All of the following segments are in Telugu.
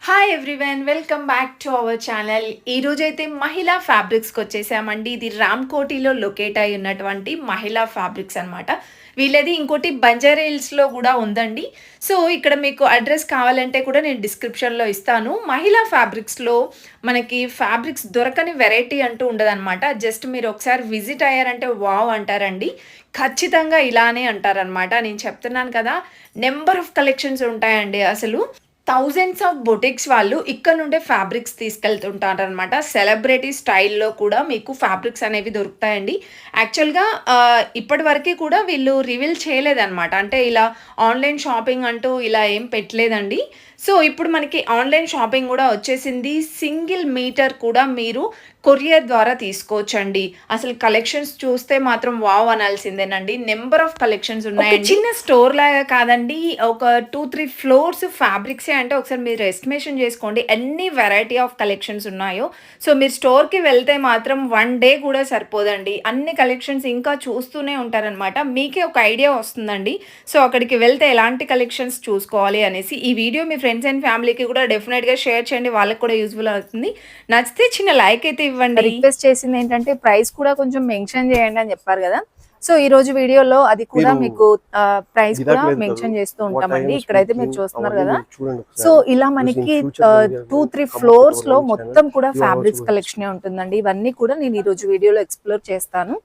Hi everyone, welcome back to our channel. ఈరోజైతే మహిళా ఫ్యాబ్రిక్స్కి వచ్చేసామండి. ఇది రామ్కోటిలో లొకేట్ అయి ఉన్నటువంటి మహిళా ఫ్యాబ్రిక్స్ అనమాట. వీళ్ళది ఇంకోటి బంజారా హిల్స్లో కూడా ఉందండి. సో ఇక్కడ మీకు అడ్రస్ కావాలంటే కూడా నేను డిస్క్రిప్షన్లో ఇస్తాను. మహిళా ఫ్యాబ్రిక్స్లో మనకి ఫ్యాబ్రిక్స్ దొరకని వెరైటీ అంటూ ఉండదన్నమాట. జస్ట్ మీరు ఒకసారి విజిట్ అయ్యారంటే వావ్ అంటారండి. ఖచ్చితంగా ఇలానే అంటారనమాట. నేను చెప్తున్నాను కదా, నెంబర్ ఆఫ్ కలెక్షన్స్ ఉంటాయండి. అసలు థౌజండ్స్ ఆఫ్ బొటిక్స్ వాళ్ళు ఇక్కడ నుండే ఫ్యాబ్రిక్స్ తీసుకెళ్తుంటారనమాట. సెలబ్రిటీ స్టైల్లో కూడా మీకు ఫ్యాబ్రిక్స్ అనేవి దొరుకుతాయండి. యాక్చువల్గా ఇప్పటి వరకు కూడా వీళ్ళు రివీల్ చేయలేదన్నమాట. అంటే ఇలా ఆన్లైన్ షాపింగ్ అంటూ ఇలా ఏం పెట్టలేదండి. సో ఇప్పుడు మనకి ఆన్లైన్ షాపింగ్ కూడా వచ్చేసింది. సింగిల్ మీటర్ కూడా మీరు కొరియర్ ద్వారా తీసుకోవచ్చండి. అసలు కలెక్షన్స్ చూస్తే మాత్రం వావ్ అనాల్సిందేనండి. నెంబర్ ఆఫ్ కలెక్షన్స్ ఉన్నాయండి. చిన్న స్టోర్ లాగా కాదండి, ఒక 2-3 ఫ్లోర్స్ ఫ్యాబ్రిక్సే. అంటే ఒకసారి మీరు ఎస్టిమేషన్ చేసుకోండి ఎన్ని వెరైటీ ఆఫ్ కలెక్షన్స్ ఉన్నాయో. సో మీరు స్టోర్కి వెళ్తే మాత్రం 1 డే కూడా సరిపోదండి. అన్ని కలెక్షన్స్ ఇంకా చూస్తూనే ఉంటారనమాట. మీకే ఒక ఐడియా వస్తుందండి. సో అక్కడికి వెళ్తే ఎలాంటి కలెక్షన్స్ చూసుకోవాలి అనేసి ఈ వీడియో మీ ఫ్రెండ్స్ అండ్ ఫ్యామిలీకి కూడా డెఫినెట్గా షేర్ చేయండి. వాళ్ళకి కూడా యూజ్ఫుల్ అవుతుంది. నచ్చితే చిన్న లైక్ అయితే ఇవ్వండి. రిక్వెస్ట్ చేసింది ఏంటంటే ప్రైస్ కూడా కొంచెం మెన్షన్ చేయండి అని చెప్పారు కదా. సో ఈ రోజు వీడియోలో అది కూడా మీకు ప్రైస్ కూడా మెన్షన్ చేస్తూ ఉంటామండి. ఇక్కడైతే మీరు చూస్తున్నారు కదా. సో ఇలా మనకి 2-3 ఫ్లోర్స్ లో మొత్తం కూడా ఫ్యాబ్రిక్స్ కలెక్షన్ ఉంటుందండి. ఇవన్నీ కూడా నేను ఈ రోజు వీడియోలో ఎక్స్ప్లోర్ చేస్తాను.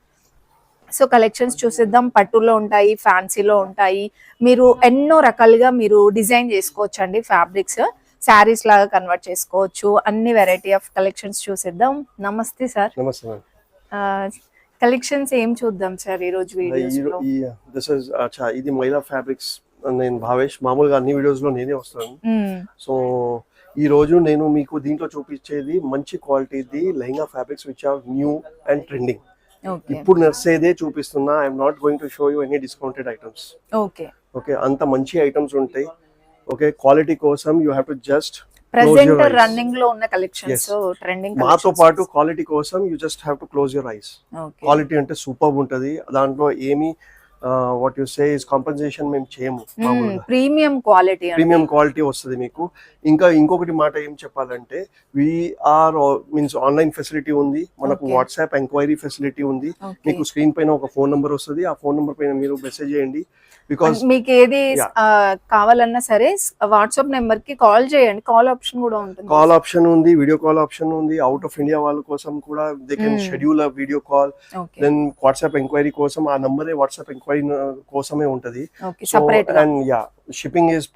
సో కలెక్షన్స్ చూసేద్దాం. పట్టులో ఉంటాయి, ఫ్యాన్సీలో ఉంటాయి. మీరు ఎన్నో రకాలుగా మీరు డిజైన్ చేసుకోవచ్చు అండి. ఫ్యాబ్రిక్స్ శారీస్ లాగా కన్వర్ట్ చేసుకోవచ్చు. అన్ని వెరైటీ ఆఫ్ కలెక్షన్స్ చూసేద్దాం. నమస్తే సార్. కలెక్షన్స్ ఏం చూద్దాం సార్ ఈ రోజు వీడియోస్లో? ఇది మహిళా ఫ్యాబ్రిక్స్. నేను భావేష్, మామూలుగా అన్ని వీడియోస్ లో నేనే వస్తాను. సో ఈ రోజు నేను మీకు దీంట్లో చూపించేది మంచి క్వాలిటీది lehenga fabrics which are new and trending. ఇప్పుడు నర్సేదే చూపిస్తున్నా. I'm not going to show you any discounted items. Okay, అంత మంచి ఐటమ్స్ ఉంటాయి. ఓకే, క్వాలిటీ కోసం you have to just present running లో ఉన్న కలెక్షన్స్, ట్రెండింగ్ మాతో పాటు క్వాలిటీ కోసం you just have to close your eyes. Quality అంటే సూపర్ ఉంటది. దాంట్లో ఏమి what you say is compensation మేము చేయము. ప్రీమియం క్వాలిటీ వస్తుంది మీకు. ఇంకా ఇంకొకటి మాట ఏం చెప్పాలంటే, వీఆర్ మీన్స్ ఆన్లైన్ ఫెసిలిటీ ఉంది మనకు. వాట్సాప్ ఎంక్వైరీ ఫెసిలిటీ ఉంది. మీకు స్క్రీన్ పైన ఒక ఫోన్ నంబర్ వస్తుంది. ఆ ఫోన్ నంబర్ పైన మీరు మెసేజ్ చేయండి. బికాజ్ మీకు ఏది కావాలన్నా సరే వాట్సాప్ నెంబర్ కి కాల్ చేయండి. కాల్ ఆప్షన్ కూడా ఉంటుంది. కాల్ ఆప్షన్ ఉంది, వీడియో కాల్ ఆప్షన్ ఉంది. అవుట్ ఆఫ్ ఇండియా వాళ్ళ కోసం కూడా they can schedule a video call. Then WhatsApp enquiry కోసం ఆ నంబరే వాట్సాప్ ఎంక్వైరీ కోసమే ఉంటది. And yeah, shipping is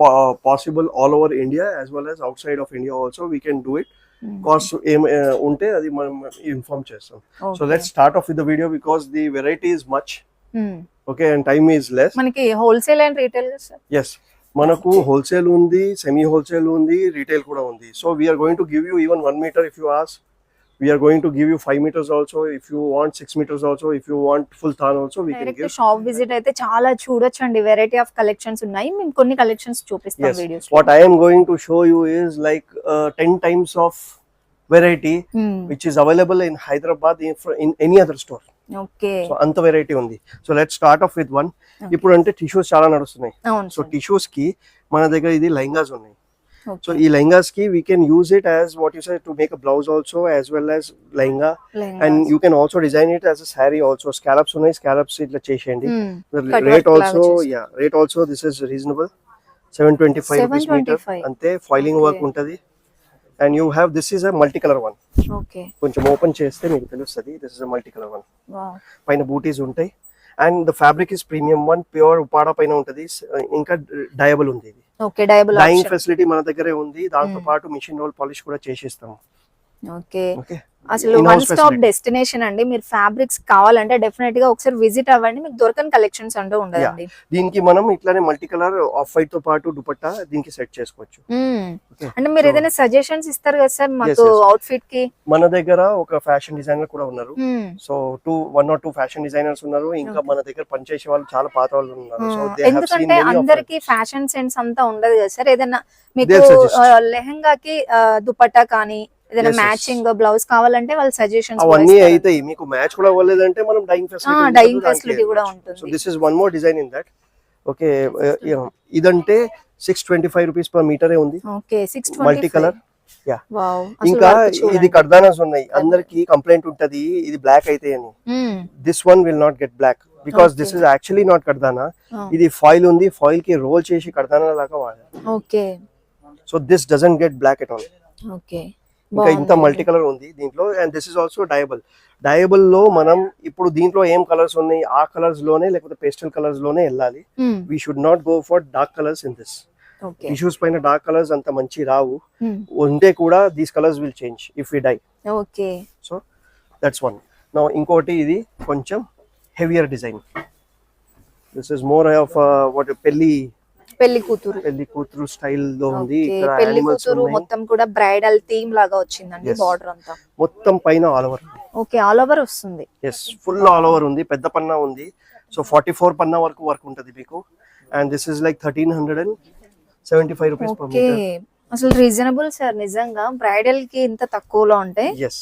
possible all over India as well as outside of India also. We can do it. Cost ఏం ఉంటే అది మనం ఇన్ఫార్మ్ చేస్తాం. So let's start off with the video because the variety is much. Okay, and time is less. మనకి wholesale and retail sir? yes, మనకు హోల్సేల్ ఉంది, సెమీ హోల్సేల్ ఉంది, రీటైల్ కూడా ఉంది. So we're going to give you even 1 meter if you ask. We are going to give you 5 meters also. If you want 6 meters also. If you want full thon also, we can give. Shop visit అయితే చాలా చూడొచ్చండి. వెరైటీ ఆఫ్ కలెక్షన్స్ ఉన్నాయి. మేము కొన్ని కలెక్షన్స్ చూపిస్తాం videos. What I am going to show you is like 10 times of variety which is available in Hyderabad in any other store. Okay, so అంత వెరైటీ ఉంది. So let's start off with one. ఇప్పుడు అంటే టిష్యూస్ చాలా నడుస్తున్నాయి. సో టిష్యూస్ కి మన దగ్గర ఇది లెహంగాస్ ఉన్నాయి. సో ఈ లెహంగాస్ కి we can use it as what you say to make a blouse also as well as lehenga. And you can also design it as a sari also. Scallops ఉన్నాయి, స్కాలప్స్ ఇట్లా చేసేయండి. Rate also this is reasonable. 725 rupees metre అంతే. ఫాయిలింగ్ వర్క్ ఉంటది. And you have, this is a multicolor one. Okay, కొంచెం ఓపెన్ చేస్తే మీకు తెలుస్తుంది. This is a multicolor one. పైన బూటీస్ ఉంటాయి. And the fabric is premium one. Pure Uppada పైన ఉంటది. ఇంకా డయబుల్ ఉంది. ఇది ఓకే, డయబుల్ డైయింగ్ ఫెసిలిటీ మన దగ్గరే ఉంది. దాంతో పాటు మిషన్ రోల్ పాలిష్ కూడా చేసిస్తాము. ఓకే, అసలు వన్ స్టాప్ డెస్టినేషన్ అండి. మీరు ఫ్యాబ్రిక్స్ కావాలంటే డెఫినెట్ గా ఒకసారి విజిట్ అవ్వండి. మీకు దొరకని కలెక్షన్స్ అంటూ ఉండదండి. దీనికి మనం ఇట్లానే మల్టీ కలర్ ఆఫ్ వైట్ తో పాటు దుపట్టా దీనికి సెట్ చేసుకోవచ్చు. అంటే మీరు ఏదైనా సజెషన్స్ ఇస్తారు కదా సార్ మాకు అవుట్ ఫిట్ కి? మన దగ్గర ఒక ఫ్యాషన్ డిజైనర్ కూడా ఉన్నారు. సో 1 or 2 ఫ్యాషన్ డిజైనర్స్ ఉన్నారు. ఇంకా మన దగ్గర పనిచేసే వాళ్ళు చాలా పాత వాళ్ళు ఉన్నారు. సో దే హావ్ సీన్ ఎందుకంటే అందరికి ఫ్యాషన్ సెన్స్ అంతా ఉండదు కదా సార్. ఏదైనా మీకు లెహంగాకి దుపట్టా కానీ ఏదైనా మ్యాచింగ్ బ్లౌజ్ కావాలంటే వాళ్ళ సజెషన్స్ అవన్నీ అయితే మీకు మ్యాచ్ కూడా అవ్వలేదంటే మనం డైయింగ్ ఫెసిలిటీ కూడా ఉంటుంది. So this is one more design in that. Okay, ఇదంటే 625 రూపీస్ పర్ మీటరే ఉంది. Okay, multi colour. Yeah, wow. ఇంకా ఇది కర్దానాస్ ఉన్నాయి. అందరికి కంప్లైంట్ ఉంటది ఇది బ్లాక్ అయితే అని. This one will not get black because this is actually not కర్దానా. ఇది ఫాయిల్ ఉంది, ఫాయిల్ కి రోల్ చేసి కర్దానా లాగా వాడారు. Okay, so this doesn't get black at all. Okay, ఇంకా ఇంత మల్టీ కలర్ ఉంది దీంట్లో. And this is also dyeable. Dyeable లో మనం ఇప్పుడు దీంట్లో ఏం కలర్స్ ఉన్నాయి ఆ కలర్స్ లోనే లేకపోతే పేస్టల్ కలర్స్ లోనే వెళ్ళాలి. We should not go for dark colours in this. Tissues పైన డార్క్ కలర్స్ అంత మంచి రావు. ఉంటే కూడా these colours will change if we dye. Okay, so that's one. Now ఇంకోటి ఇది కొంచెం heavier design. This is more of what పెళ్లి కూతురు స్టైల్ లో ఉంది. ఇక్కడ పెళ్లి కూతురు మొత్తం కూడా బ్రైడల్ థీమ్ లాగా వచ్చిందండి. బార్డర్ అంతా మొత్తం పైన all over. Okay, all over వస్తుంది. ఎస్, ఫుల్ ఆల్ ఓవర్ ఉంది. పెద్ద పన్నా ఉంది. సో 44 పన్నా వరకు వర్క్ ఉంటది మీకు. And this is like 1375 rupees per metre. అసలు రీజనబుల్ సార్, నిజంగా బ్రైడల్ కి ఇంత తక్కువలో ఉంటే ఎస్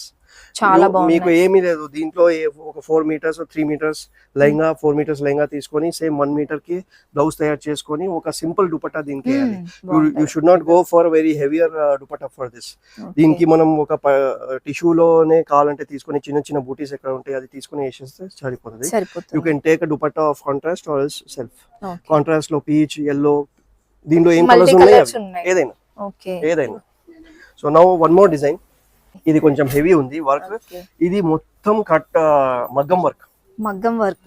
చాలా బాగుంది. మీకు ఏమీ లేదు దీంట్లో. ఒక 4 metres 3 metres lehenga, 4 metres lehenga తీసుకొని సేమ్ 1 మీటర్ కి బ్లౌజ్ తయారు చేసుకొని ఒక సింపుల్ దుపట్టా దీనికి వేయాలి. You should not go for very heavier dupatta for this. దీనికి మనం ఒక టిష్యూలోనే కావాలంటే తీసుకొని చిన్న చిన్న బూటీస్ ఎక్కడ ఉంటాయి అది తీసుకొని వేసేస్తే సరిపోతుంది. You can take a dupatta of contrast or self. Contrast లో పీచ్, ఎల్లో, దీంట్లో ఏం కలర్స్ ఉన్నాయి ఏదైనా. So now one more design. ఇది కొంచెం హెవీ ఉంది వర్క్. ఇది మొత్తం కట్ మగ్గం వర్క్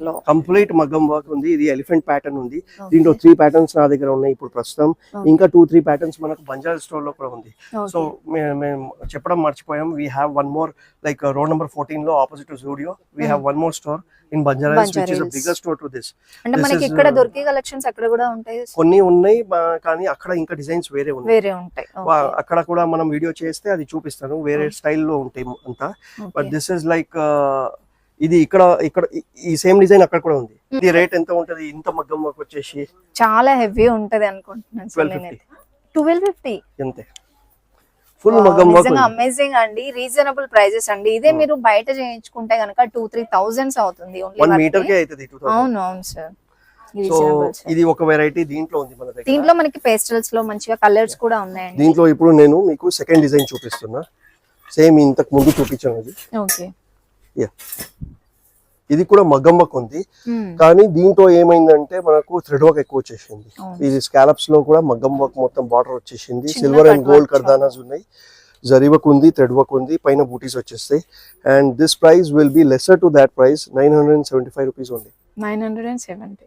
లో కంప్లీట్ మగ్గం వర్క్ ఉంది. ఇది ఎలిఫెంట్ ప్యాటర్న్ ఉంది. దీంట్లో 3 ప్యాటర్న్స్ నా దగ్గర ఉన్నాయి ఇప్పుడు ప్రస్తుతం. ఇంకా 2-3 ప్యాటర్న్స్ మనకు బంజారా స్టోర్ లో కూడా ఉంది. సో మేము చెప్పడం మర్చిపోయాం. We have one more like road number 14 లో opposite to Zudio we have one more store in Banjara hills which is a bigger store to this. అంటే మనకి ఇక్కడ దొరికే కలెక్షన్స్ అక్కడ కూడా ఉంటాయి. కొన్ని ఉన్నాయి కానీ అక్కడ ఇంకా డిజైన్స్ వేరే ఉంటాయి. అక్కడ కూడా మనం వీడియో చేస్తే అది చూపిస్తాను. వేరే స్టైల్లో ఉంటాయి అంతా. బట్ దిస్ ఇస్ లైక్ ఇది ఇక్కడ ఈ సేమ్ డిజైన్ అక్కడ కూడా ఉంది. ఇది రేట్ ఎంత ఉంటది? ఇంత మగ్గం వర్క్ వచ్చేసి చాలా హెవీ ఉంటది అనుకుంటున్నాను. 1250 అంతే. ఫుల్ మగ్గం వర్క్. నిజంగా అమేజింగ్ అండి. రీజనబుల్ ప్రైజెస్ అండి. ఇదే మీరు బయట చేయించుకుంటే గనుక 2-3 అవుతుంది. 1 మీటర్ కే అవుతుంది 2000. అవును సార్. సో ఇది ఒక వెరైటీ దీంట్లో ఉంది మన దగ్గర. దీంట్లో మనకి పేస్టల్స్ లో మంచిగా కలర్స్ కూడా ఉన్నాయండి. దీంట్లో ఇప్పుడు నేను మీకు సెకండ్ డిజైన్ చూపిస్తున్నా. సేమ్ ఇంతకు ముందు చూపించాను ఇది. ఓకే, ఇది కూడా మగ్గం వర్క్ ఉంది. కానీ దీంట్లో ఏమైందంటే మనకు థ్రెడ్ వర్క్ ఎక్కువ వచ్చేసింది. ఇది స్కాలప్స్ లో కూడా మగ్గం వర్క్ మొత్తం బార్డర్ వచ్చేసింది. సిల్వర్ అండ్ గోల్డ్ కర్దానాస్ ఉన్నాయి. జరీ వర్క్ ఉంది, థ్రెడ్ వర్క్ ఉంది, పైన బూటీస్ వచ్చేస్తాయి. And this price will be lesser to that price. 975 rupees ఉంది. 970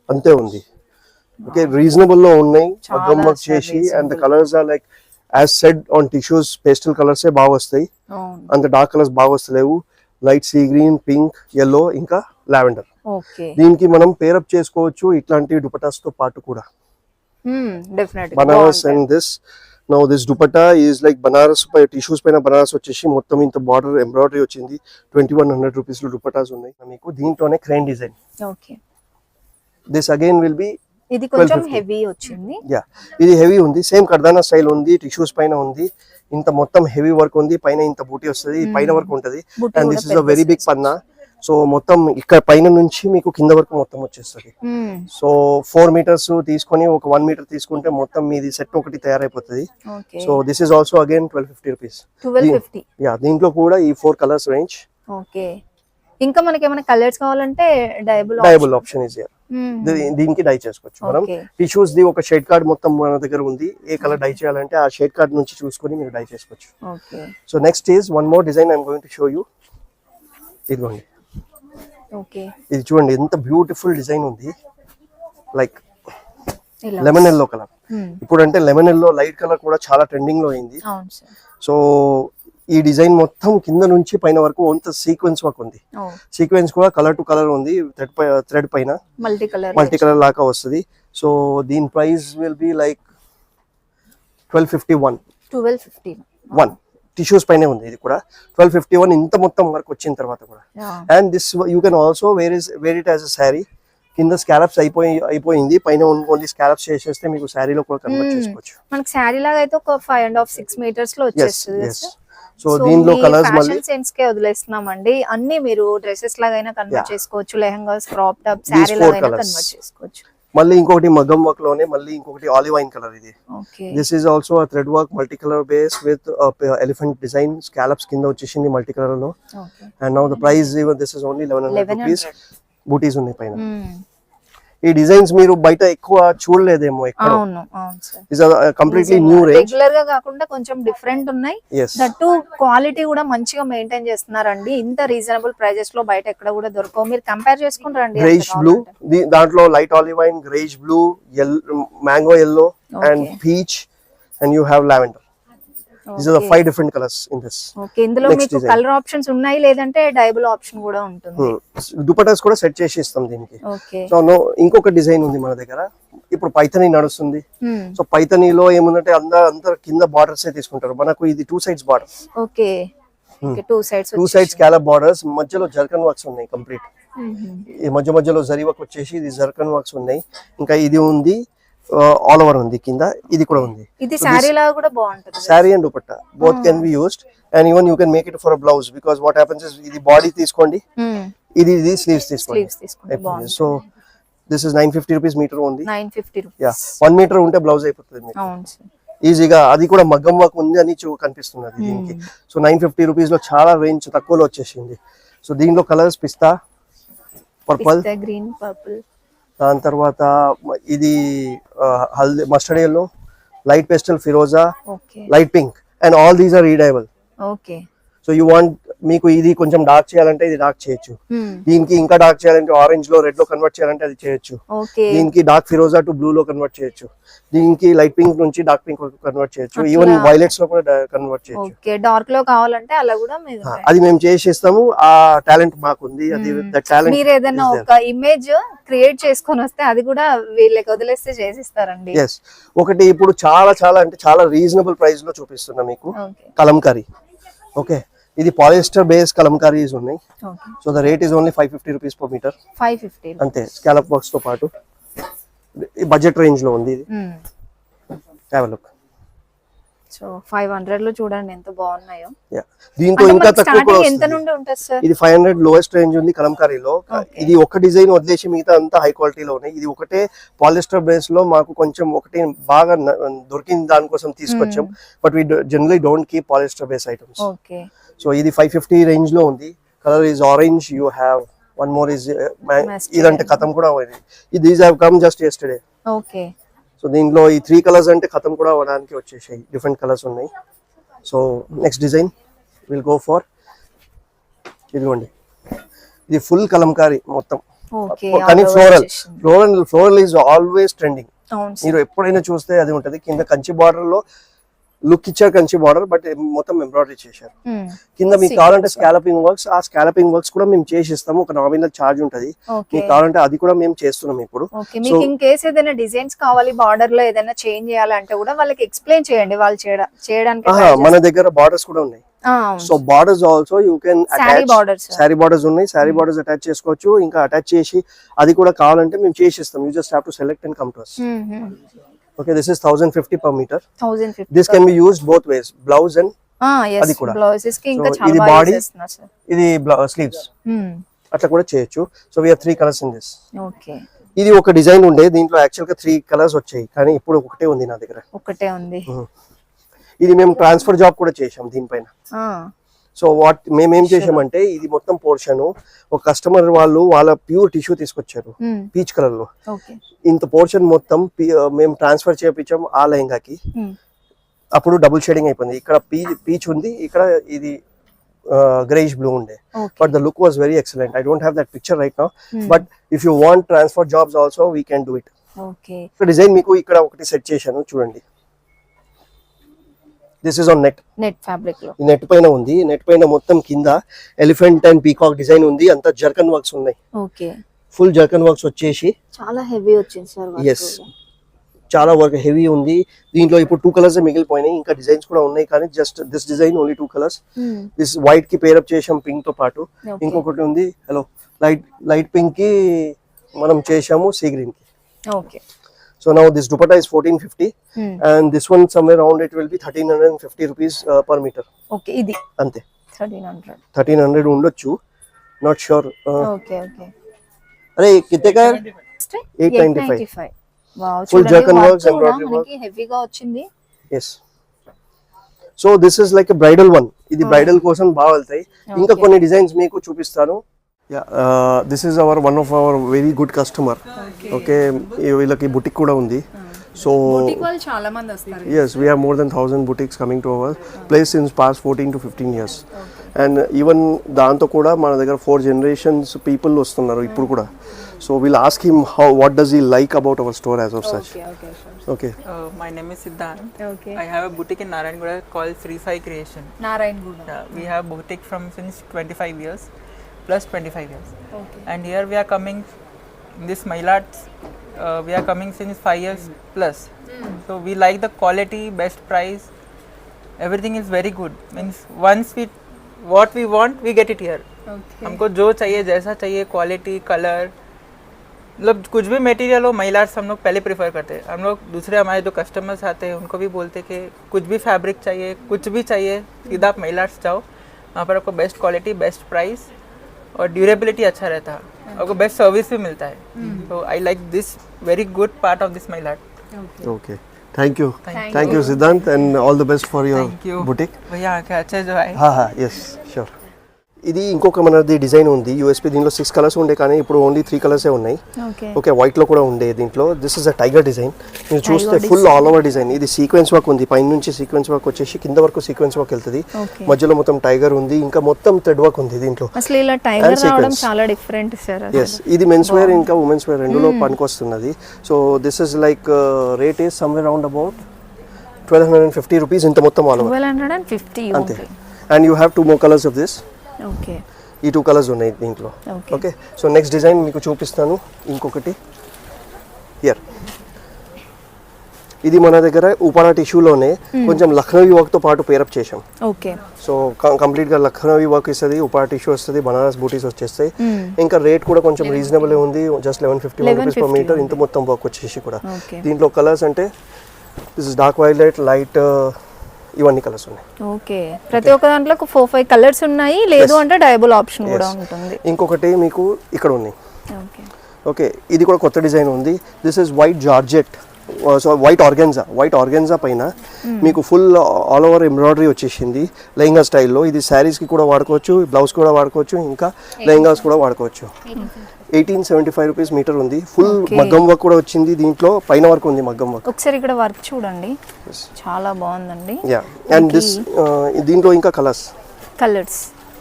అంతే ఉంది. ఓకే, రీజనబుల్ లో ఉన్నాయి. మగ్గం వర్క్ చేసి and the colours are like as said on tissues pastel colours బాగా వస్తాయి. అంత డార్క్ కలర్స్ బాగా వస్తలేవు. Light sea green, pink, yellow, ఇంకా లావెండర్. దీనికి మనం పేరప్ చేసుకోవచ్చు ఇట్లాంటి దుపట్టాస్ తో పాటు కూడా. Banaras and this now this dupatta is like Banaras పై టిష్యూస్ పైన బనారస్ వచ్చేసి మొత్తం ఇంత బార్డర్ ఎంబ్రాయిడరీ వచ్చింది. 2100 రూపీస్ లో దుపట్టాస్ ఉన్నాయి మీకు. దీంట్లోనే crane design. This again will be ఇది కొంచెం హెవీ వచ్చింది. యా, ఇది హెవీ ఉంది. సేమ్ కర్దానా స్టైల్ ఉంది. టిష్యూస్ పైన ఉంది. ఇంత మొత్తం హెవీ వర్క్ ఉంది. పైన ఇంత బూటీ వస్తుంది. పైన వర్క్ ఉంటది. And this is a very big పన్నా. సో మొత్తం ఇక్కడ పైన నుంచి మీకు కింద వరకు మొత్తం వచ్చేస్తుంది. సో 4 మీటర్స్ తీసుకొని ఒక 1 మీటర్ తీసుకుంటే మొత్తం మీది సెట్ ఒకటి తయారైపోతుంది. So this is also again 1250 rupees. Yeah, దీంట్లో కూడా ఈ 4 కలర్స్ రేంజ్. ఓకే, ఇంకా మనకి ఏమైనా కలర్స్ కావాలంటే డయబుల్ ఆప్షన్ ఇస్ హియర్. దీనికి డై చేసుకోవచ్చు మనం. టిష్యూస్ ది ఒక షేడ్ కార్డ్ మొత్తం మన దగ్గర ఉంది. ఏ కలర్ డై చేయాలంటే ఆ షేడ్ కార్డ్ నుంచి చూసుకొని మీరు డై చేసుకోవచ్చు. So next is one more design I'm going to show you. ఇదిగోండి, ఇది చూడండి ఎంత బ్యూటిఫుల్ డిజైన్ ఉంది. Like lemon yellow colour. ఇప్పుడు అంటే లెమన్ ఎల్లో లైట్ కలర్ కూడా చాలా ట్రెండింగ్ లో అయింది. సో ఈ డిజైన్ మొత్తం కింద నుంచి పైన వరకు అంత సీక్వెన్స్ వర్క్ ఉంది. సీక్వెన్స్ కూడా కలర్ టు కలర్ ఉంది. థ్రెడ్ పైన మల్టీ కలర్ లాగా వస్తుంది. సో దీని price will be like 1251. Tissues పైనే ఉంది. ఇది కూడా 1251 ఇంత మొత్తం వర్క్ వచ్చిన తర్వాత కూడా. And this you can also wear it as a sari. కింద స్కాలప్స్ అయిపోయింది. పైన ఓన్లీ స్కాలప్స్ చేసేస్తే మీకు శారీలో కూడా కన్వర్ట్ చేసుకోవచ్చు. మనకి శారీ లాగా అయితే ఒక 5.5-6 మీటర్స్ లో వచ్చేస్తుంది. సో దీనిలో కలర్స్ మళ్ళీ సెన్స్ కే వదిలేస్తున్నామండి. అన్ని మీరు డ్రెస్సెస్ లాగా అయినా కన్వర్ట్ చేసుకోవచ్చు. లెహంగాస్, క్రాప్ టాప్, శారీ లాగా అయినా కన్వర్ట్ చేసుకోవచ్చు. మళ్ళీ ఇంకొకటి మగ్గం వర్క్ లోనే మళ్ళీ ఇంకొకటి ఆలివ్ వైన్ కలర్ ఇది. Okay this is also thread work multi colour base with elephant design scallops కింద వచ్చేసింది మల్టీ కలర్ లో. Okay and now the price even this is only 1100 rupees. 1100 బూటీస్ ఉన్నాయి పైన. ఈ డిజైన్స్ మీరు బయట ఎక్కువ చూడలేదేమో ఎక్కడ. అవును అవును sir. Is completely new range. Regular గా కాకుండా కొంచెం డిఫరెంట్ ఉన్నాయి. దట్టు క్వాలిటీ కూడా మంచిగా మెయింటైన్ చేస్తున్నారండి. ఇంత రీజనబుల్ ప్రైజెస్ లో బయట ఎక్కడ కూడా దొరకవు. మీరు కంపేర్ చేసుకుంటారండి. గ్రేష్ బ్లూ, దాంట్లో light olive wine, greyish blue, mango yellow and peach and you have lavender. These are the 5 different colors in this. Okay ఇందులో మీకు కలర్ ఆప్షన్స్ ఉన్నాయి లేదంటే డైబుల్ ఆప్షన్ కూడా ఉంటుంది. దుపట్టాస్ కూడా సెట్ చేసి ఇస్తాం దీనికి. ఓకే సో ఇంకొక డిజైన్ ఉంది మన దగ్గర. ఇప్పుడు పైథనీ నడుస్తుంది. సో పైథనీలో ఏముందంటే అందరు కింద బార్డర్స్ తీసుకుంటారు. మనకు ఇది 2 sides border. Okay okay 2 sides scallop borders, మధ్యలో జర్కన్ వర్క్స్ ఉన్నాయి కంప్లీట్. ఈ మధ్యలో జరీ వర్క్ వచ్చేసి ఇది జర్కన్ వర్క్స్ ఉన్నాయి. ఇంకా ఇది ఉంది ఆల్ ఓవర్ ఉంది కింద. ఇది కూడా ఉంది. ఇది సారీ లాగా కూడా బాగుంటుంది. Sorry and dupatta both can be used and even you can make it for a blouse because what happens is ఇది బాడీ తీసుకోండి, ఇది స్లీవ్స్ తీసుకోండి. So this is 950 rupees metre ఉంది. 950 రూపీస్. యా 1 మీటర్ ఉంటే బ్లౌజ్ అయిపోతుంది మీకు. అవును సార్. ఈజీగా. అది కూడా మగ్గం వర్క్ ఉంది అని కనిపిస్తున్నది దీనికి. సో 950 రూపీస్ లో చాలా రేంజ్ తక్కువలో వచ్చేసింది. సో దీనిలో colours pista, purple, green, purple. దాని తర్వాత ఇది haldi mustard yellow, light pastel firoza, light pink and all these are redyeable. Okay so you want మీకు ఇది కొంచెం డార్క్ చేయాలంటే ఇది డార్క్ చేయొచ్చు. దీనికి ఇంకా డార్క్ చేయాలంటే ఆరెంజ్ లో రెడ్ లో కన్వర్ట్ చేయాలంటే అది చేయొచ్చు. దీనికి డార్క్ ఫిరోజా టు బ్లూ లో కన్వర్ట్ చేయొచ్చు. దీనికి లైట్ పింక్ నుంచి డార్క్ పింక్ కన్వర్ట్ చేయొచ్చు. ఈవెన్ వైలెట్స్ లో కూడా కన్వర్ట్ చేయొచ్చు. ఓకే డార్క్ లో కావాలంటే అలా కూడా అది మేము చేసేస్తాము. ఆ టాలెంట్ మాకుంది. అది టాలెంట్. మీరు ఏదైనా ఒక ఇమేజ్ క్రియేట్ చేసుకొని వస్తే అది కూడా వీళ్ళకి వదిలేస్తే చేసిస్తారండి. ఎస్. ఒకటి ఇప్పుడు చాలా అంటే చాలా రీజనబుల్ ప్రైస్ లో చూపిస్తున్నా మీకు కలంకారీ. ఓకే ఇది పాలిస్టర్ బేస్ కలంకారీస్ ఉన్నాయి. So the rate is only 550 rupees per metre. 550 అంతే. స్కాలప్ వర్క్స్ తో పాటు బడ్జెట్ రేంజ్ లో ఉంది ఇది. Have a look. సో 500 లో చూడండి ఎంత బాగున్నాయో. దీంతో ఇంకా తక్కువ కూడా ఎంత నుండి ఉంటుంది సార్? ఇది 500 లోయెస్ట్ రేంజ్ ఉంది కలంకారీలో. ఇది ఒక డిజైన్ వదిలేసి మిగతా అంతా హై క్వాలిటీలో ఉన్నాయి. ఇది ఒకటే పాలిస్టర్ బేస్ లో మాకు కొంచెం ఒకటి బాగా దొరికింది దానికోసం తీసుకొచ్చాం. But we generally don't keep polyester base items. Okay so ఇది 550 రేంజ్ లో ఉంది. Colour is orange. You have one more is ఇదంటే ఖతం కూడా అయింది. These have come just yesterday. Okay so దీంట్లో ఈ 3 కలర్స్ అంటే ఖతం కూడా అవడానికి వచ్చేసాయి. డిఫరెంట్ కలర్స్ ఉన్నాయి. So next design will go for ఇదిగోండి. ఇది ఫుల్ కలంకారీ మొత్తం. కానీ ఫ్లోరల్ ఈజ్ ఆల్వేస్ ట్రెండింగ్. మీరు ఎప్పుడైనా చూస్తే అది ఉంటది. కింద కంచి బార్డర్ లో లుక్ ఇచ్చారు, కంచి బార్డర్, బట్ మొత్తం ఎంబ్రాయిడరీ చేశారు. కింద మీకు కావాలంటే స్కాలపింగ్ వర్క్స్, ఆ స్కాలపింగ్ వర్క్స్ కూడా మేము చేసి ఇస్తాము. ఒక నామినల్ ఛార్జ్ ఉంటది. మీకు కావాలంటే అది కూడా మేము చేస్తున్నాం ఇప్పుడు. మీకు ఇన్ కేస్ ఏదైనా డిజైన్స్ కావాలి, బార్డర్ లో ఏదైనా చేంజ్ చేయాలంటే కూడా వాళ్ళకి ఎక్స్ప్లెయిన్ చేయండి. వాళ్ళు చేయడానికి మన దగ్గర బార్డర్స్ కూడా ఉన్నాయి. So borders also you can attach. Sorry borders ఉన్నాయి. సారీ బార్డర్స్ అటాచ్ చేసుకోవచ్చు. ఇంకా అటాచ్ చేసి అది కూడా కావాలంటే మేము చేసి ఇస్తాం. You just have to select and come to us. Okay, this is 1050 per meter. 1050. This can be used both ways, blouse and yes, adi kuda blouses ki inka chaala body chestunna sir. Idi sleeves atla kuda cheyochu. So we have 3 colors in this. Okay. ఇది ఒక డిజైన్ ఉండే. దీంట్లో యాక్చువల్ గా 3 కలర్స్ వచ్చాయి, కానీ ఇప్పుడు ఒకటే ఉంది నా దగ్గర. ఒకటే ఉంది. ఇది మేము ట్రాన్స్ఫర్ జాబ్ కూడా చేశాం దీనిపైన. సో మేమేం చేసామంటే ఇది మొత్తం పోర్షన్ ఒక కస్టమర్ వాళ్ళ ప్యూర్ టిష్యూ తీసుకొచ్చారు పీచ్ కలర్ లో. ఇంత పోర్షన్ మొత్తం మేము ట్రాన్స్ఫర్ చేయించాం ఆ లెహంగాకి. అప్పుడు డబుల్ షేడింగ్ అయిపోయింది. ఇక్కడ పీచ్ ఉంది, ఇక్కడ ఇది గ్రేయిష్ బ్లూ ఉండే. But the look was very excellent. I don't have that picture right now, but if you want transfer jobs also we can do it. Design మీకు ఇక్కడ ఒకటి సెట్ చేశాను చూడండి. This is on net fabric లో. నెట్ పైన ఉంది. నెట్ పైన మొత్తం కింద ఎలిఫెంట్ అండ్ పీకాక్ డిజైన్ ఉంది. అంతా జర్కన్ వర్క్స్ ఉన్నాయి. ఓకే ఫుల్ జర్కన్ వర్క్స్ వచ్చేసి చాలా హెవీ వచ్చింది సార్. yes చాలా వర్క్ హెవీ ఉంది. దీంట్లో ఇప్పుడు 2 కలర్స్ మిగిలిపోయినాయి. ఇంకా డిజైన్స్ కూడా ఉన్నాయి, కానీ just this design only 2 colours. This white కి పేర్ అప్ చేసాం పింక్ తో పాటు. ఇంకొకటి ఉంది హలో లైట్ పింక్ కి మనం చేసాము సీ గ్రీన్ కి. Okay. So now this dupatta is 1450 and this one somewhere around it will be 1350 rupees per meter. Okay, idi ante 1300 ఉండొచ్చు, not sure. Okay. अरे कितने का है? కాస్ట్ 895. వావ్, Full చూడండి jerkin వర్క్ works, కూడా embroidery మనకి హెవీగా వచ్చింది. yes. So this is like a bridal one. ఇది బ్రైడల్ కోసం బాగా వెళ్తాయి. ఇంకా కొన్ని డిజైన్స్ మీకు చూపిస్తాను. This is one of our very good customer. Okay, వీళ్ళకి బుటిక్ కూడా ఉంది. సో చాలా మంది వస్తారు. yes, we have more than 1000 boutiques coming to our place since past 14 to 15 years. And even దాంతో కూడా మన దగ్గర 4 generations people వస్తున్నారు ఇప్పుడు కూడా. So we'll ask him what does he like about our store as of such. Okay. My name is Siddhant. Okay. I have a boutique in Narayanguda called Sri Sai Creation. Narayanguda. We have boutique from since 25 years, plus 25 years. Okay. And here we are coming in this Mailarts. We are coming since 5 years plus. So we like the quality, best price. Everything is very good. Means once what we want, we get it here. Okay. हमको जो चाहिए, जैसा चाहिए, क्वालिटी, कलर, मतलब कुछ भी मटेरियल हो, महिलार्स हम लोग पहले प्रेफर करते हैं. हम लोग दूसरे हमारे जो कस्टमर्स आते हैं उनको भी बोलते हैं कि कुछ भी फैब्रिक चाहिए, कुछ भी चाहिए, सीधा आप महिलार्स जाओ. वहाँ पर आपको बेस्ट क्वालिटी, बेस्ट प्राइस और ड्यूरेबिलिटी अच्छा रहता है. आपको बेस्ट सर्विस भी मिलता है. तो I like this very good part of this महिलार्ट. Okay. Thank you. Thank you Siddhant, and all the best for your Thank you. boutique. भैया आके अच्छे जो है. yes, sure. ఇది ఇంకొక మనది డిజైన్ ఉంది యూఎస్పీ. దీంట్లో 6 కలర్స్ ఉండే కానీ ఇప్పుడు ఓన్లీ 3 కలర్సే ఉన్నాయి. ఓకే, వైట్ లో కూడా ఉండే దీంట్లో. This is a tiger design. మీరు చూస్తే ఫుల్ ఆల్ ఓవర్ డిజైన్. ఇది సీక్వెన్స్ వర్క్ ఉంది. పైన నుంచి సీక్వెన్స్ వర్క్ వచ్చేసి కింద వరకు సీక్వెన్స్ వర్క్ వెళ్తుంది. మధ్యలో మొత్తం టైగర్ ఉంది. ఇంకా మొత్తం థ్రెడ్ వర్క్ ఉంది దీంట్లో. అసలు ఇలా టైగర్ రావడం చాలా డిఫరెంట్ సార్. yes, ఇది మెన్స్ వేర్ ఇంకా ఉమెన్స్ వేర్ రెండులో పనికొస్తున్నది. So this is like rate is somewhere around about 1250 rupees ఇంత మొత్తం ఆల్ ఓవర్. 1250 అంతే. And you have 2 more colours of this. Okay, ఈ 2 కలర్స్ ఉన్నాయి దీంట్లో. ఓకే, సో నెక్స్ట్ డిజైన్ మీకు చూపిస్తాను. ఇంకొకటి హియర్. ఇది మన దగ్గర ఉపానా టిష్యూలోనే కొంచెం లక్నవీ వర్క్ తో పాటు పేరప్ చేసాం. ఓకే, సో కంప్లీట్ గా లక్నవీ వర్క్ ఇస్తుంది, ఉపానా టిష్యూ వస్తుంది, బనారస్ బూటీస్ వచ్చేస్తాయి. ఇంకా రేట్ కూడా కొంచెం రీజనబుల్ ఉంది. Just 1151 rupees per metre. ఇంత మొత్తం వర్క్ వచ్చేసి కూడా. దీంట్లో కలర్స్ అంటే this is dark violet, light, ఇవన్నీ కలర్స్ ఉన్నాయి. ఓకే, ప్రతి ఒక్క దాంట్లో 4-5 కలర్స్ ఉన్నాయి. లేదు అంటే డయబుల్ ఆప్షన్ కూడా ఉంటుంది. ఇంకొకటి మీకు ఇక్కడ ఉన్నాయి. ఓకే, ఓకే, ఇది కూడా కొత్త డిజైన్ ఉంది. This is white georgette. So white organza పైన మీకు ఫుల్ ఆల్ ఓవర్ ఎంబ్రాయిడరీ వచ్చేసింది లెహంగా స్టైల్లో. ఇది శారీస్కి కూడా వాడుకోవచ్చు, బ్లౌజ్ కూడా వాడుకోవచ్చు, ఇంకా లెహంగాస్ కూడా వాడుకోవచ్చు. 1875 రూపీస్ మీటర్ ఉంది. ఫుల్ మగ్గం వర్క్ కూడా వచ్చింది దీంట్లో. పైన వరకు ఉంది మగ్గం వర్క్. ఒకసారి ఇక్కడ వర్క్ చూడండి, చాలా బాగుందండి. యా, అండ్ దిస్ దీంట్లో ఇంకా colours.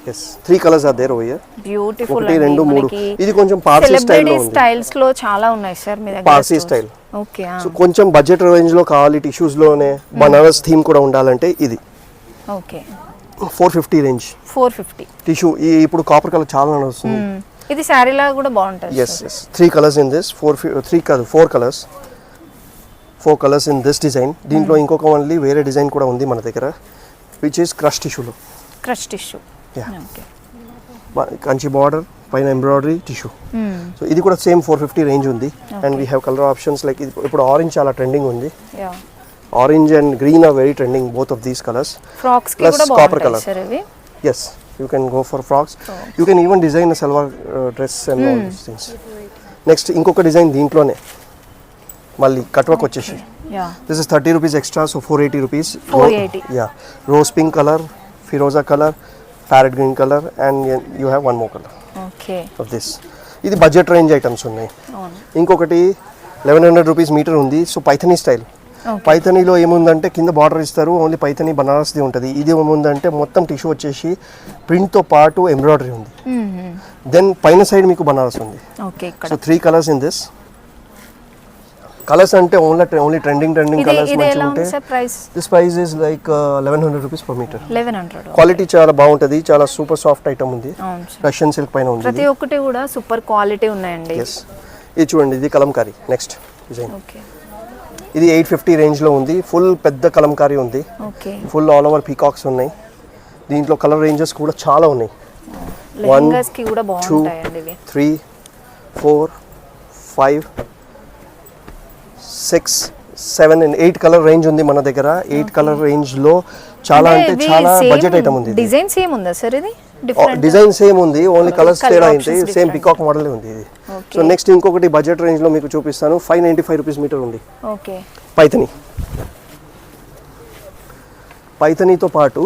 yes, 3 colors are there over here. Beautiful. 1 2 3. ఇది కొంచెం పార్సీ స్టైల్ లో ఉంది. స్టైల్స్ లో చాలా ఉన్నాయి సార్ మీ దగ్గర. పార్సీ స్టైల్. ఓకే, సో కొంచెం బడ్జెట్ రేంజ్ లో కావాలి, టిష్యూస్ లోనే బనారస్ థీమ్ కూడా ఉండాలంటే ఇది. Okay, 450 range. 450 టిష్యూ. ఇప్పుడు కాపర్ కలర్ చాలా నడుస్తుంది. ఇది సారీ లాగా కూడా బాగుంటది. yes, 3 colors in this. 4 colors. 4 colors in this design. దీంట్లో ఇంకొక ఓన్లీ వేరే డిజైన్ కూడా ఉంది మన దగ్గర, which is crush tissue లో. Crush tissue. Okay, Kanchi border పైన ఎంబ్రాయిడరీ టిష్యూ. సో ఇది కూడా సేమ్ 450 రేంజ్ ఉంది. And we have colour options like ఇప్పుడు ఆరెంజ్ చాలా ట్రెండింగ్ ఉంది. Orange and green are very trending, both of these colours. Frocks కి కూడా బాగుంటాయి సార్ ఇవి. yes, you can go for frocks. You can even design a salwar dress and all these things. Next ఇంకొక డిజైన్ దీంట్లోనే మళ్ళీ కట్ వర్క్ వచ్చేసి. this is 30 rupees extra, so 480 rupees. 480. yeah, rose pink color, firoza color, parrot green color, and you have one more color. Okay, of this. ఇది బడ్జెట్ రేంజ్ ఐటమ్స్ ఉన్నాయి. ఇంకొకటి 1100 రూపీస్ మీటర్ ఉంది. So Paithani style. పైథనీలో ఏముందంటే కింద బార్డర్ ఇస్తారు, ఓన్లీ పైథనీ బనారస్ది ఉంటుంది. ఇది ఏముందంటే మొత్తం టిష్యూ వచ్చేసి ప్రింట్తో పాటు ఎంబ్రాయిడరీ ఉంది. దెన్ పైన సైడ్ మీకు బనారస్ ఉంది. So 3 colours in this. Colours అంటే ఓన్లీ ట్రెండింగ్ కలర్స్ మంచిగా ఉంటాయి. This price is like 1100 rupees per metre. 1100. Quality చాలా బాగుంటుంది, చాలా సూపర్ సాఫ్ట్ ఐటమ్ ఉంది. రష్యన్ సిల్క్ పైన ఉంది. ప్రతి ఒక్కటి కూడా సూపర్ క్వాలిటీ ఉన్నాయండి. yes, ఇది చూడండి, ఇది కలంకారీ. Next design. ఓకే, ఇది 850 రేంజ్ లో ఉంది. ఫుల్ పెద్ద కలంకారీ ఉంది. Okay, full all over peacocks ఉన్నాయి. దీంట్లో కలర్ రేంజెస్ కూడా చాలా ఉన్నాయి. లెహంగాస్ కి కూడా బాగుంటాయండి ఇవి. 3 4 5 6 7 and 8 కలర్ రేంజ్ ఉంది మన దగ్గర. 8 కలర్ రేంజ్ లో చాలా అంటే చాలా బడ్జెట్ ఐటమ్ ఉంది. డిజైన్ సేమ్ ఉందా సార్ ఇది? డిఫరెంట్ డిజైన్ సేమ్ ఉంది, ఓన్లీ కలర్స్ Colour తేడా options అయింది, సేమ్ పికాక్ మోడల్ ఉంది ఇది. సో నెక్స్ట్ ఇంకొకటి బడ్జెట్ రేంజ్ లో మీకు చూపిస్తాను. 595 రూపీస్ మీటర్ ఉంది. ఓకే పైథనీతో పాటు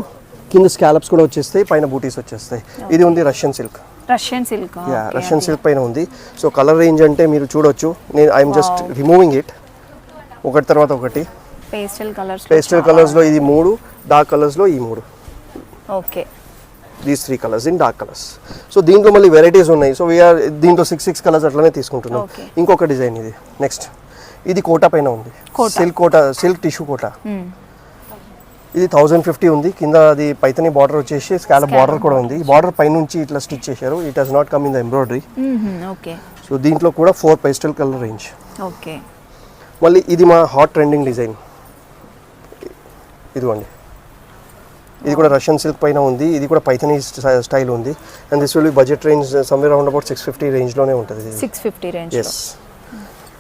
కింద స్కాలప్స్ కూడా వచ్చేస్తాయి, పైన బూటీస్ వచ్చేస్తాయి. ఇది ఉంది Russian silk. Russian silk. Russian silk పైన ఉంది. సో కలర్ రేంజ్ అంటే మీరు చూడొచ్చు, నేను ఐఎమ్ జస్ట్ రిమూవింగ్ ఇట్ ఒకటి తర్వాత ఒకటి. పేస్టల్ కలర్స్ లో ఇది 3, డార్క్ కలర్స్ లో ఈ 3. Okay, these 3 colours in dark colours. So దీంట్లో మళ్ళీ వెరైటీస్ ఉన్నాయి. సో వీఆర్ దీంట్లో 6 కలర్స్ అట్లనే తీసుకుంటున్నాం. ఇంకొక డిజైన్ ఇది నెక్స్ట్. ఇది కోటా పైన ఉంది, సిల్క్ టిష్యూ కోటా. ఇది 1050 ఉంది. కింద అది పైథనీ బార్డర్ వచ్చేసి స్కాలప్ బార్డర్ కూడా ఉంది. బార్డర్ పైనుంచి ఇట్లా స్టిచ్ చేశారు. It has not come in the embroidery. Okay, so దీంట్లో కూడా 4 పేస్టల్ కలర్ రేంజ్. ఓకే, మళ్ళీ ఇది మా హాట్ ట్రెండింగ్ డిజైన్. ఇదిగోండి, ఇది కూడా రష్యన్ సిల్క్ పైన ఉంది. ఇది కూడా పైథనీ స్టైల్ ఉంది. And this will be budget range somewhere around about 650 range లోనే ఉంటుంది. 650 రేంజ్. yes,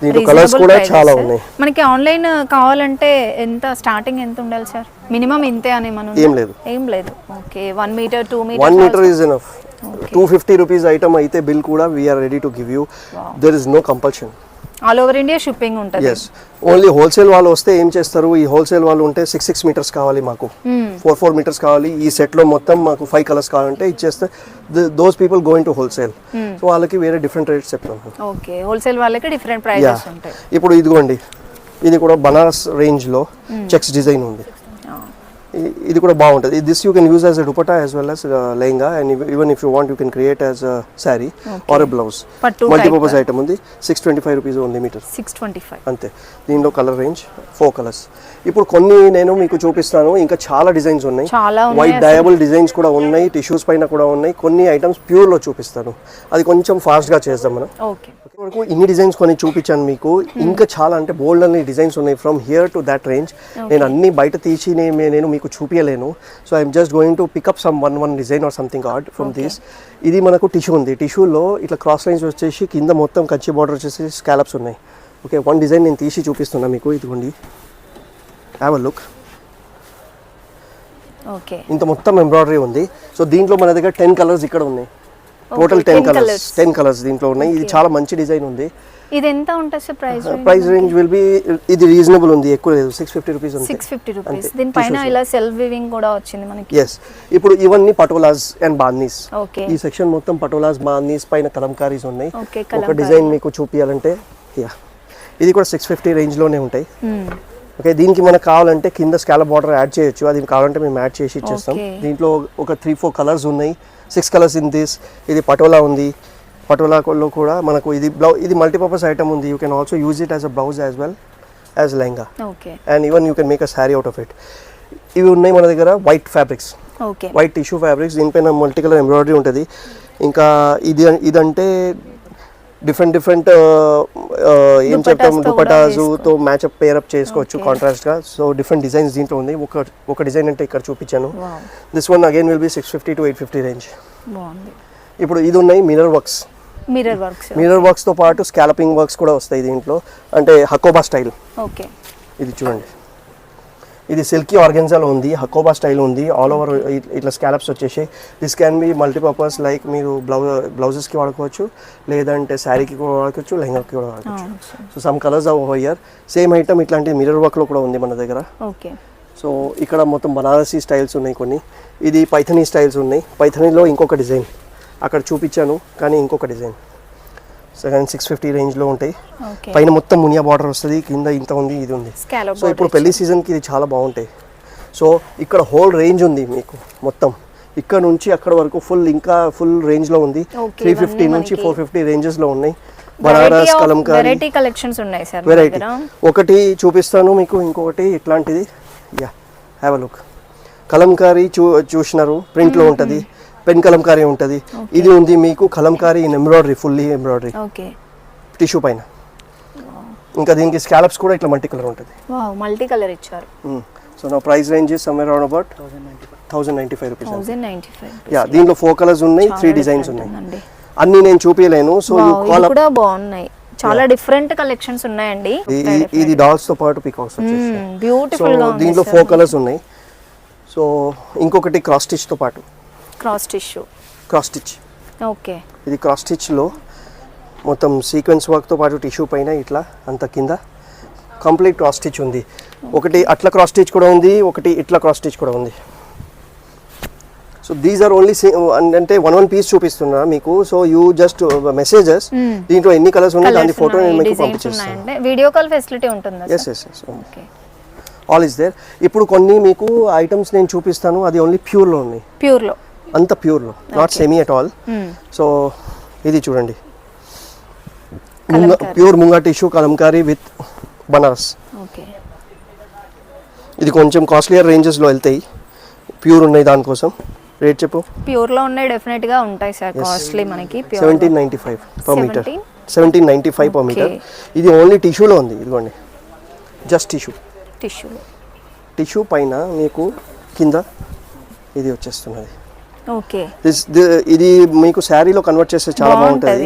దీంట్లో కలర్స్ కూడా చాలా ఉన్నాయి. మనకి ఆన్లైన్ కావాలంటే ఎంత స్టార్టింగ్ ఎంత ఉండాలి సార్? మినిమం ఇంతే అని మనం ఏం లేదు. Okay, 1 metre 2 metre 1 metre is enough. 250 rupees item అయితే బిల్ కూడా we're ready to give you. There is no compulsion. All over India shipping ఉంటుంది. yes, ఓన్లీ హోల్సేల్ వాళ్ళు వస్తే ఏం చేస్తారు, ఈ హోల్సేల్ వాళ్ళు ఉంటే 6 మీటర్స్ కావాలి మాకు, 4 మీటర్స్ కావాలి, ఈ సెట్ లో మొత్తం మాకు 5 కలర్స్ కావాలంటే ఇచ్చేస్తే those people going to wholesale. So వాళ్ళకి వేరే డిఫరెంట్ రేట్స్ చెప్తాను. ఓకే, హోల్సేల్ వాళ్ళకి డిఫరెంట్ ప్రైసెస్ ఉంటాయి. ఇప్పుడు ఇదిగోండి, ఇది కూడా బనారస్ రేంజ్ లో చెక్స్ డిజైన్ ఉంది. ఇది కూడా బాగుంటుంది. This you can use as a dupatta as well as lehenga, and even if you want you can create as a sari or a blouse. Multipurpose item ఉంది. 625 రూపీస్ ఓన్లీ మీటర్. 625 అంతే. దీనిలో కలర్ రేంజ్ 4 కలర్స్. ఇప్పుడు కొన్ని నేను మీకు చూపిస్తాను, ఇంకా చాలా డిజైన్స్ ఉన్నాయి. వైట్ డయబుల్ డిజైన్స్ కూడా ఉన్నాయి, టిష్యూస్ పైన కూడా ఉన్నాయి. కొన్ని ఐటమ్స్ ప్యూర్ లో చూపిస్తాను, అది కొంచెం ఫాస్ట్ గా చేద్దాం మనం. ఓకే, వరకు ఇన్ని డిజైన్స్ కొన్ని చూపించాను మీకు. ఇంకా చాలా అంటే బోల్డ్ అన్ని డిజైన్స్ ఉన్నాయి from here to that range. నేను అన్ని బయట తీసి నేను మీకు చూపించలేను. So I'm just going to pick up some one design or something art from this. ఇది మనకు టిష్యూ ఉంది. టిష్యూలో ఇట్లా క్రాస్ లైన్స్ వచ్చేసి కింద మొత్తం కంచి బార్డర్ వచ్చేసి స్కాలప్స్ ఉన్నాయి. ఓకే, 1 డిజైన్ నేను తీసి చూపిస్తున్నా మీకు. ఇదిగోండి, హ్యావ్ అ లుక్. ఓకే, ఇంత మొత్తం ఎంబ్రాయిడరీ ఉంది. సో దీంట్లో మన దగ్గర 10 కలర్స్ ఇక్కడ ఉన్నాయి. టోటల్ 10 కలర్స్ దీంట్లో ఉన్నాయి. ఇది చాలా మంచి డిజైన్ ఉంది. ఇది ఎంత ఉంటుంది sir price? Price range will be, ఇది రీజనబుల్ ఉంది, ఎక్కువ లేదు. 650 రూపీస్ ఉంది. 650 రూపీస్. దీని పైన ఇలా సెల్ఫ్ వీవింగ్ కూడా వచ్చింది మనకి. yes, ఇప్పుడు ఇవన్నీ పటోలాస్ అండ్ బాందీస్. ఓకే, ఈ సెక్షన్ మొత్తం పటోలాస్ బాందీస్ పైన కలంకారీస్ ఉన్నాయి. ఒక డిజైన్ మీకు చూపియాలంటే యా, ఇది కూడా 650 రేంజ్ లోనే ఉంటాయి. ఓకే, దీనికి మనకు కావాలంటే కింద స్కాలప్ బార్డర్ యాడ్ చేయొచ్చు. అది కావాలంటే మేము యాడ్ చేసి ఇచ్చేస్తాం. దీంట్లో ఒక 3-4 కలర్స్ ఉన్నాయి. 6 కలర్స్ ఇన్ దిస్. ఇది పటోలా ఉంది. పటోలాలో కూడా మనకు ఇది మల్టీపర్పస్ ఐటమ్ ఉంది. You can also use it as a blouse as well as lehenga. Okay, and even you can make a sari out of it. ఇవి ఉన్నాయి మన దగ్గర white fabrics. Okay, white tissue fabrics. దీనిపైన మల్టీ కలర్ ఎంబ్రాయిడరీ ఉంటుంది. ఇంకా ఇదంటే డిఫరెంట్ ఏం చెప్తాం, దుపటాజుతో మ్యాచ్అప్ పేరప్ చేసుకోవచ్చు కాంట్రాస్ట్గా. సో డిఫరెంట్ డిజైన్స్ దీంట్లో ఉంది. ఒక డిజైన్ అంటే ఇక్కడ చూపించాను. This one again will be 650 to 850 range. ఇప్పుడు ఇది ఉన్నాయి మిర్రర్ వర్క్స్ తో పాటు స్కాలపింగ్ వర్క్స్ కూడా వస్తాయి దీంట్లో. అంటే హకోబా స్టైల్. ఓకే, ఇది చూడండి, ఇది సిల్కీ ఆర్గెన్జాలో ఉంది. హకోబా స్టైల్ ఉంది. ఆల్ ఓవర్ ఇట్లా స్కాలప్స్ వచ్చేసి. This can be multipurpose, like మీరు బ్లౌజెస్కి వాడుకోవచ్చు, లేదంటే శారీకి కూడా వాడుకోవచ్చు, లెహంగాకి కూడా వాడుకోవచ్చు. So some colours are over here. Same item ఇట్లాంటి మిర్రర్ వర్క్లో కూడా ఉంది మన దగ్గర. ఓకే, సో ఇక్కడ మొత్తం బనారసీ స్టైల్స్ ఉన్నాయి కొన్ని. ఇది పైథనీ స్టైల్స్ ఉన్నాయి. పైథనీలో ఇంకొక డిజైన్ అక్కడ చూపించాను, కానీ ఇంకొక డిజైన్ 650 రేంజ్లో ఉంటాయి. పైన మొత్తం మునియా బార్డర్ వస్తుంది, కింద ఇంత ఉంది, ఇది ఉంది. సో ఇప్పుడు పెళ్లి సీజన్కి ఇది చాలా బాగుంటాయి. సో ఇక్కడ హోల్ రేంజ్ ఉంది మీకు మొత్తం. ఇక్కడ నుంచి అక్కడ వరకు ఫుల్ రేంజ్లో ఉంది. 350 నుంచి 450 రేంజెస్లో ఉన్నాయి. బనారస్ కలంకారీ వెరైటీ కలెక్షన్స్ ఉన్నాయి సార్. వెరైటీ ఒకటి చూపిస్తాను మీకు. ఇంకొకటి ఇట్లాంటిది. Yeah, have a look. Kalamkari చూసినారు, ప్రింట్లో ఉంటుంది. పెన్ కలంకారీ ఉంటుంది. ఇది ఉంది మీకు Kalamkari in embroidery, fully embroidery tissue పైన. ఇంకా దీనికి స్కాలప్స్ కూడా ఇట్లా మల్టీ కలర్ ఉంటుంది. మల్టీ కలర్ ఇచ్చారు. సో నా price range is somewhere around about 1095 rupees. 1095. Yeah, దీంట్లో 4 కలర్స్ ఉన్నాయి, 3 డిజైన్స్ ఉన్నాయి. అన్ని నేను చూపించలేను. సో కూడా బాగున్నాయి, చాలా డిఫరెంట్ కలెక్షన్స్ ఉన్నాయండి. ఇది డాల్స్ తో పాటు పికాక్స్ వచ్చేసి బ్యూటిఫుల్ గా ఉంది. దీంట్లో 4 కలర్స్ ఉన్నాయి. సో ఇంకొకటి క్రాస్ స్టిచ్ తో పాటు. Cross tissue. Cross stitch. Okay. ఇది క్రాస్ స్టిచ్లో మొత్తం సీక్వెన్స్ వర్క్తో పాటు టిష్యూ పైన ఇట్లా అంత కింద కంప్లీట్ క్రాస్ స్టిచ్ ఉంది. ఒకటి అట్లా క్రాస్ స్టిచ్ కూడా ఉంది, ఒకటి ఇట్లా క్రాస్ స్టిచ్ కూడా ఉంది. సో దీస్ ఆర్ ఓన్లీ అంటే వన్ పీస్ చూపిస్తున్నా మీకు. సో యూ జస్ట్ మెసేజెస్ దీంట్లో ఎన్ని కలర్స్ ఉన్నాయి దాని ఫోటో నేను మీకు పంపించేస్తాను. వీడియో కాల్ ఫెసిలిటీ ఉంటుందా? Yes. Okay, all is there. ఇప్పుడు కొన్ని మీకు ఐటమ్స్ నేను చూపిస్తాను, అది ఓన్లీ ప్యూర్లో ఉన్నాయి. ప్యూర్లో అంత ప్యూర్లో, not semi at all. So ఇది చూడండి, pure munga tissue Kalamkari with Banaras. Okay. ఇది కొంచెం కాస్ట్లియర్ రేంజెస్లో వెళ్తాయి, ప్యూర్ ఉన్నాయి. దానికోసం రేట్ చెప్పు. ప్యూర్లో ఉన్నాయి, డెఫినెట్గా ఉంటాయి సార్. కాస్ట్లీ మనకి 1795 పర్ మీటర్. 1795 per metre. ఇది ఓన్లీ టిష్యూలో ఉంది. ఇదిగోండి, జస్ట్ టిష్యూ పైన మీకు కింద ఇది వచ్చేస్తున్నది. ఓకే. ఇది మీకు శారీలో కన్వర్ట్ చేస్తే చాలా బాగుంటుంది.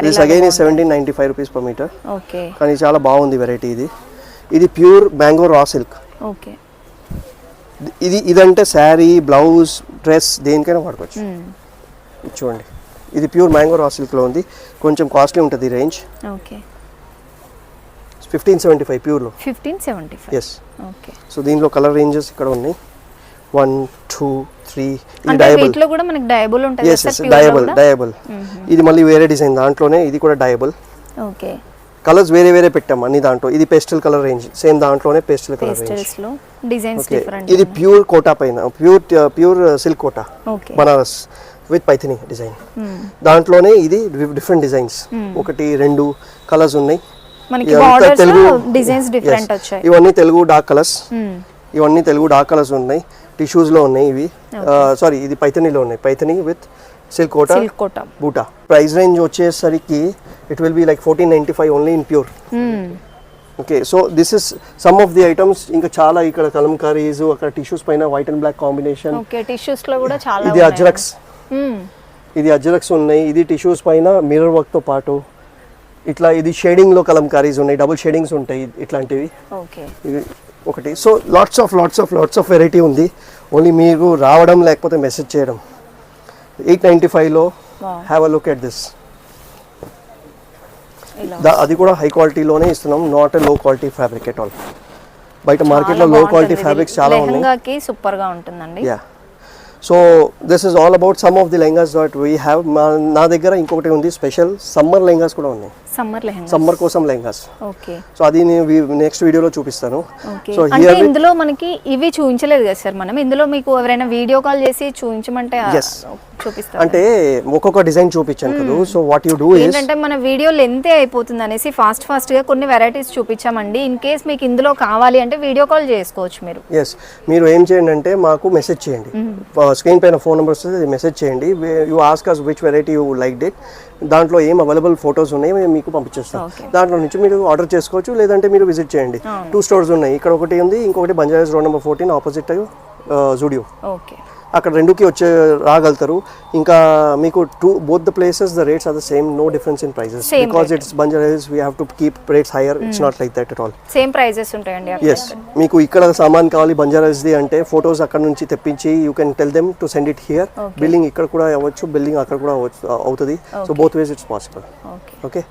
This again is 1795 rupees per metre. Okay. కానీ చాలా బాగుంది వెరైటీ ఇది. ఇది pure mango raw silk. Okay. ఇదంటే శారీ, బ్లౌజ్, డ్రెస్ దేనికైనా వాడుకోవచ్చు. చూడండి, ఇది ప్యూర్ మ్యాంగో రా సిల్క్లో ఉంది. కొంచెం కాస్ట్లీ ఉంటుంది రేంజ్. ఓకే. 1575 ప్యూర్లో. 1575. ఎస్. ఓకే. సో దీనిలో కలర్ రేంజెస్ ఇక్కడ ఉన్నాయి. 1 2 3. ఇది అంటే వీటిలో కూడా మనకి డయబుల్ ఉంటుంది. yes డయబుల్. ఇది మళ్ళీ వేరే డిజైన్ దాంట్లోనే, ఇది కూడా డయబుల్. ఓకే. కలర్స్ వేరే పెట్టాం అన్ని దాంట్లో. ఇది పేస్టల్ కలర్ రేంజ్, సేమ్ దాంట్లోనే పేస్టల్ కలర్ రేంజ్. పేస్టల్స్ లో డిజైన్స్ డిఫరెంట్. ఇది ప్యూర్ కోటా పైన, pure silk Kota, okay. Banaras with Paithani design. దాంట్లోనే ఇది డిఫరెంట్ డిజైన్స్, 1 2 కలర్స్ ఉన్నాయి. మనకి బోర్డర్స్ లో డిజైన్స్ డిఫరెంట్ వచ్చాయి. ఇవన్నీ తెలుగు డార్క్ కలర్స్ ఉన్నాయి. టిష్యూస్ లో ఉన్నాయి ఇవి. సారీ, ఇది పైథనీలో ఉన్నాయి. పైథనీ విత్ సిల్క్ కోటా బూటా. ప్రైస్ రేంజ్ వచ్చేసరికి it will be like 1495 only in pure. Okay. So this is some of the items. ఇంకా చాలా ఇక్కడ కలంకారీస్, అక్కడ టిష్యూస్ పైన white and black combination. Okay. Tissues లో కూడా చాలా. ఇది అజ్రక్స్ ఉన్నాయి. ఇది టిష్యూస్ పైన మిర్రర్ వర్క్ తో పాటు ఇట్లా ఇది షేడింగ్ లో కలంకారీస్ ఉన్నాయి, డబుల్ షేడింగ్స్ ఉంటాయి ఇట్లాంటివి. ఓకే. ఇది ఒకటి. సో లాట్స్ ఆఫ్ వెరైటీ ఉంది. ఓన్లీ మీరు రావడం లేకపోతే మెసేజ్ చేయడం. 895లో have a look at this. అది కూడా హై క్వాలిటీలోనే ఇస్తున్నాం, నాట్ ఎ లో క్వాలిటీ ఫ్యాబ్రిక్ ఎట్ ఆల్. బయట మార్కెట్లో లో క్వాలిటీ ఫ్యాబ్రిక్స్ చాలా ఉన్నాయి. లెహంగాకి సూపర్ గా ఉంటుందండి. Yeah. So this is all about some of the lehengas that we have. నా దగ్గర ఇంకొకటి ఉంది, స్పెషల్ సమ్మర్ లెహంగాస్ కూడా ఉన్నాయి. సమ్మర్ కోసం లెహంగాస్. ఓకే. సో అది నేను నెక్స్ట్ వీడియోలో చూపిస్తాను. సో అంటే ఇందులో మనకి ఇవి చూపించలేదు కదా సార్ మనం. ఇందులో మీకు ఎవరైనా వీడియో కాల్ చేసి చూపించమంటే చూపిస్తాను. అంటే ఒక్కొక్క డిజైన్ చూపించాను కదా. So what you do is ఏంటంటే మన వీడియో లెంతే అయిపోతుంది అనేసి ఫాస్ట్ గా కొన్ని వెరైటీస్ చూపించామండి. ఇన్ కేస్ మీకు ఇందులో కావాలి అంటే వీడియో కాల్ చేసుకోవచ్చు మీరు. ఎస్. మీరు ఏం చేయండి అంటే మాకు మెసేజ్ చేయండి. స్క్రీన్ పైన ఫోన్ నెంబర్ వస్తుంది, మెసేజ్ చేయండి. You ask us which variety you liked it. దాంట్లో ఏం అవైలబుల్ ఫొటోస్ ఉన్నాయి మేము మీకు పంపించేస్తాం. దాంట్లో నుంచి మీరు ఆర్డర్ చేసుకోవచ్చు, లేదంటే మీరు విజిట్ చేయండి. 2 స్టోర్స్ ఉన్నాయి. ఇక్కడ ఒకటి ఉంది, ఇంకొకటి బంజారాస్ road number 14 opposite Zudio. Okay. అక్కడ రెండుకి రాగలుగుతారు. ఇంకా మీకు both the places the rates are the same, no difference in prices. Because it's Banjaras, we have to keep rates higher. It's not like that at all. Same prices ఉంటాయండి అక్కడ. Yes. మీకు ఇక్కడ సామాన్ కావాలి బంజారాస్ది అంటే ఫొటోస్ అక్కడ నుంచి తెప్పించి you can tell them to send it here. Billing ఇక్కడ కూడా అవ్వచ్చు, బిల్లింగ్ అక్కడ కూడా అవుతుంది. So both ways it's possible. Okay.